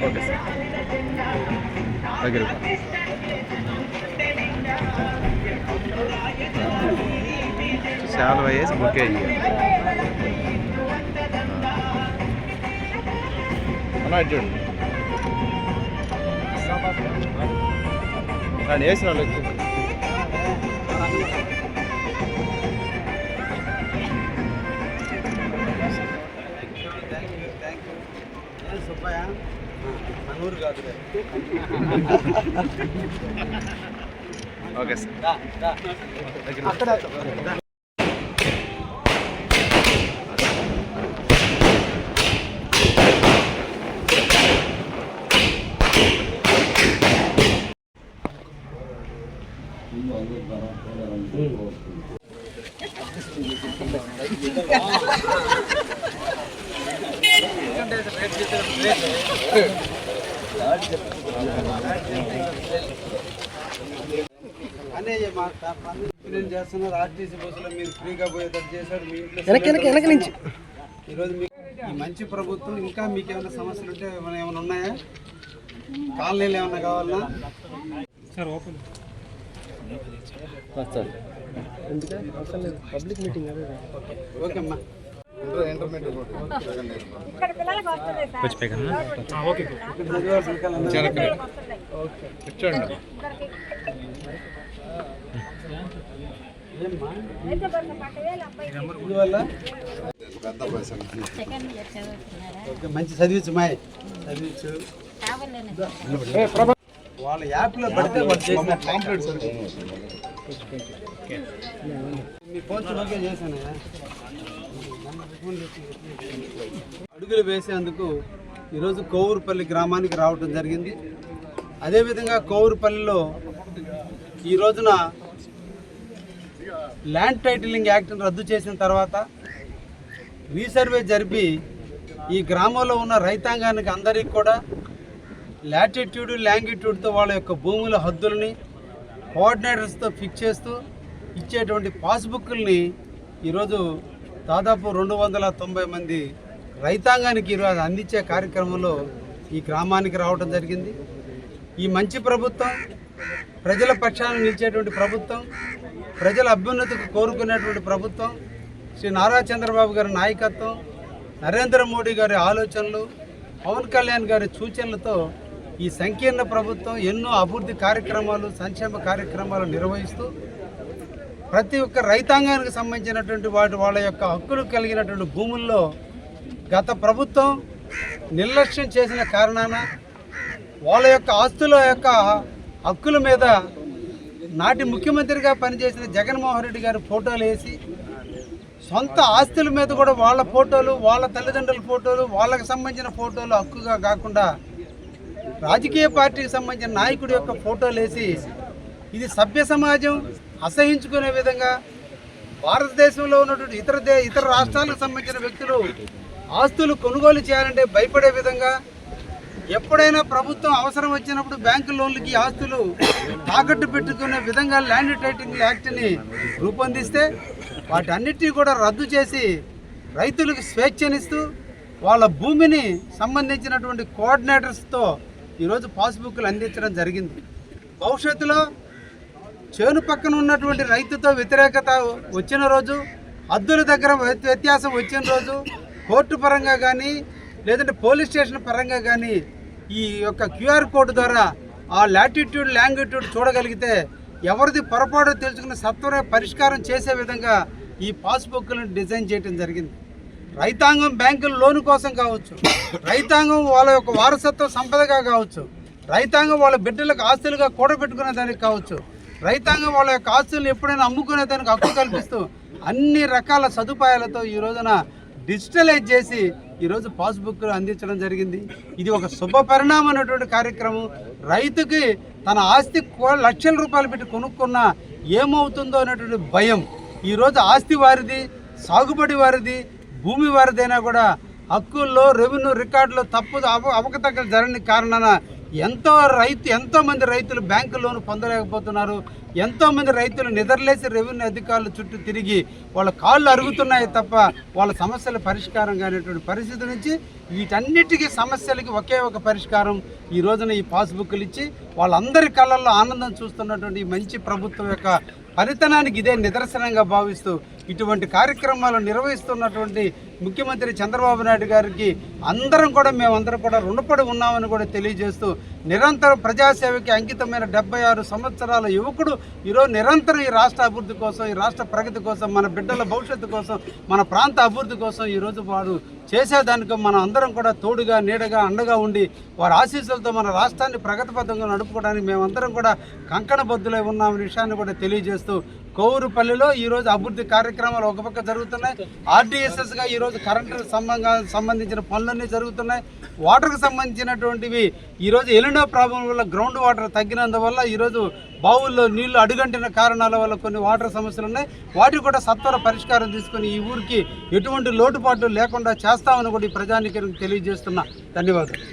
Okay sir దగ్గర శాలువా వేసి బుకే అలా చూడండి నేను వేసిన వాళ్ళకి సుబ్బయ్య మనూరు కాదు ఓకే సార్ అక్కడ చేస్తున్నారు. ఆర్టీసీ బస్సులో మీరు ఫ్రీగా పోయేటట్టు చేశారు. మీ ఇంట్లో నుంచి ఈరోజు మీకు ఈ మంచి ప్రభుత్వం ఇంకా మీకు ఏమైనా సమస్యలు ఉంటే ఏమైనా ఉన్నాయా? కాలనీలు ఏమైనా కావాలన్నా sir open public meeting okay అమ్మా. మంచి చదివచ్చు మాయ్ చదివచ్చు వాళ్ళ యాప్లో పడితే వాళ్ళు చేసిన కాంప్లీట్ మీ ఫోన్ ఓకే చేశాను. అడుగులు వేసేందుకు ఈరోజు కోవూరుపల్లి గ్రామానికి రావటం జరిగింది. అదేవిధంగా కోవూరుపల్లిలో ఈ రోజున ల్యాండ్ టైటిలింగ్ యాక్ట్ని రద్దు చేసిన తర్వాత రీసర్వే జరిపి ఈ గ్రామంలో ఉన్న రైతాంగానికి అందరికీ కూడా లాటిట్యూడ్ లాంగిట్యూడ్తో వాళ్ళ యొక్క భూముల హద్దులని కోఆర్డినేటర్స్తో ఫిక్స్ చేస్తూ ఇచ్చేటువంటి పాస్బుక్ల్ని ఈరోజు దాదాపు 290 మంది రైతాంగానికి ఈరోజు అందించే కార్యక్రమంలో ఈ గ్రామానికి రావడం జరిగింది. ఈ మంచి ప్రభుత్వం, ప్రజల పక్షాన నిలిచేటువంటి ప్రభుత్వం, ప్రజల అభ్యున్నతికి కోరుకునేటువంటి ప్రభుత్వం, శ్రీ నారా చంద్రబాబు గారి నాయకత్వం, నరేంద్ర మోడీ గారి ఆలోచనలు, పవన్ కళ్యాణ్ గారి సూచనలతో ఈ సంకీర్ణ ప్రభుత్వం ఎన్నో అభివృద్ధి కార్యక్రమాలు, సంక్షేమ కార్యక్రమాలు నిర్వహిస్తూ ప్రతి ఒక్క రైతాంగానికి సంబంధించినటువంటి వాళ్ళ యొక్క హక్కులు కలిగినటువంటి భూముల్లో గత ప్రభుత్వం నిర్లక్ష్యం చేసిన కారణాన వాళ్ళ యొక్క ఆస్తుల యొక్క హక్కుల మీద నాటి ముఖ్యమంత్రిగా పనిచేసిన జగన్మోహన్ రెడ్డి గారి ఫోటోలు వేసి సొంత ఆస్తుల మీద కూడా వాళ్ళ ఫోటోలు, వాళ్ళ తల్లిదండ్రుల ఫోటోలు, వాళ్ళకి సంబంధించిన ఫోటోలు హక్కుగా కాకుండా రాజకీయ పార్టీకి సంబంధించిన నాయకుడి యొక్క ఫోటోలు వేసి ఇది సభ్య సమాజం అసహించుకునే విధంగా భారతదేశంలో ఉన్నటువంటి ఇతర రాష్ట్రాలకు సంబంధించిన వ్యక్తులు ఆస్తులు కొనుగోలు చేయాలంటే భయపడే విధంగా, ఎప్పుడైనా ప్రభుత్వం అవసరం వచ్చినప్పుడు బ్యాంకు లోన్లకి ఆస్తులు తాకట్టు పెట్టుకునే విధంగా ల్యాండ్ టైటిలింగ్ యాక్ట్ని రూపొందిస్తే వాటన్నిటినీ కూడా రద్దు చేసి రైతులకు స్వేచ్ఛనిస్తూ వాళ్ళ భూమిని సంబంధించినటువంటి కోఆర్డినేటర్స్తో ఈరోజు పాస్బుక్లు అందించడం జరిగింది. భవిష్యత్తులో చేను పక్కన ఉన్నటువంటి రైతుతో వ్యతిరేకత వచ్చిన రోజు, హద్దుల దగ్గర వ్యత్యాసం వచ్చిన రోజు కోర్టు పరంగా కానీ లేదంటే పోలీస్ స్టేషన్ పరంగా కానీ ఈ యొక్క QR కోడ్ ద్వారా ఆ లాటిట్యూడ్ లాంగిట్యూడ్ చూడగలిగితే ఎవరిది పొరపాటు తెలుసుకుని సత్వర పరిష్కారం చేసే విధంగా ఈ పాస్బుక్లను డిజైన్ చేయడం జరిగింది. రైతాంగం బ్యాంకుల లోను కోసం కావచ్చు, రైతాంగం వాళ్ళ యొక్క వారసత్వ సంపదగా కావచ్చు, రైతాంగం వాళ్ళ బిడ్డలకు ఆస్తులుగా కూడబెట్టుకునే దానికి కావచ్చు, రైతాంగం వాళ్ళ యొక్క ఆస్తులను ఎప్పుడైనా అమ్ముకునే దానికి హక్కు కల్పిస్తూ అన్ని రకాల సదుపాయాలతో ఈ రోజున డిజిటలైజ్ చేసి ఈరోజు పాస్బుక్లు అందించడం జరిగింది. ఇది ఒక శుభ పరిణామం అనేటువంటి కార్యక్రమం. రైతుకి తన ఆస్తి లక్షల రూపాయలు పెట్టి కొనుక్కున్నా ఏమవుతుందో అనేటువంటి భయం. ఈరోజు ఆస్తి వారిది, సాగుబడి వారిది, భూమి వారిదైనా కూడా హక్కుల్లో రెవెన్యూ రికార్డులో అవకతవకలు జరగని కారణాన ఎంతోమంది రైతులు బ్యాంకు లోన్ పొందలేకపోతున్నారు. ఎంతోమంది రైతులు నిద్రలేసి రెవెన్యూ అధికారుల చుట్టూ తిరిగి వాళ్ళ కాళ్ళు అరుగుతున్నాయి తప్ప వాళ్ళ సమస్యల పరిష్కారం కానిటువంటి పరిస్థితి నుంచి వీటన్నిటికీ సమస్యలకి ఒకే ఒక పరిష్కారం ఈ రోజున ఈ పాస్బుక్లు ఇచ్చి వాళ్ళందరి కళ్ళల్లో ఆనందం చూస్తున్నటువంటి ఈ మంచి ప్రభుత్వం యొక్క ఫలితనానికి ఇదే నిదర్శనంగా భావిస్తూ ఇటువంటి కార్యక్రమాలు నిర్వహిస్తున్నటువంటి ముఖ్యమంత్రి చంద్రబాబు నాయుడు గారికి మేమందరం కూడా రుణపడి ఉన్నామని కూడా తెలియజేస్తూ నిరంతరం ప్రజాసేవకి అంకితమైన 76 సంవత్సరాల యువకుడు ఈరోజు నిరంతరం ఈ రాష్ట్ర అభివృద్ధి కోసం, ఈ రాష్ట్ర ప్రగతి కోసం, మన బిడ్డల భవిష్యత్తు కోసం, మన ప్రాంత అభివృద్ధి కోసం ఈరోజు వారు చేసేదానికి మనం అందరం కూడా తోడుగా నీడగా అండగా ఉండి వారి ఆశీస్సులతో మన రాష్ట్రాన్ని ప్రగతిపథంగా నడుపుకోవడానికి మేమందరం కూడా కంకణబద్దులై ఉన్నామనే విషయాన్ని కూడా తెలియజేస్తూ కోవూరుపల్లిలో ఈరోజు అభివృద్ధి కార్యక్రమాలు ఒక పక్క జరుగుతున్నాయి. ఆర్డీఎస్ఎస్గా ఈరోజు కరెంటు సంబంధించిన పనులన్నీ జరుగుతున్నాయి. వాటర్కి సంబంధించినటువంటివి ఈరోజు ఎలినో ప్రాబ్లం వల్ల గ్రౌండ్ వాటర్ తగ్గినందువల్ల ఈరోజు బావుల్లో నీళ్లు అడుగంటిన కారణాల వల్ల కొన్ని వాటర్ సమస్యలు ఉన్నాయి. వాటికి కూడా సత్వర పరిష్కారం తీసుకొని ఈ ఊరికి ఎటువంటి లోటుపాట్లు లేకుండా చేస్తామని కూడా ఈ ప్రజానికి తెలియజేస్తున్నా. ధన్యవాదాలు.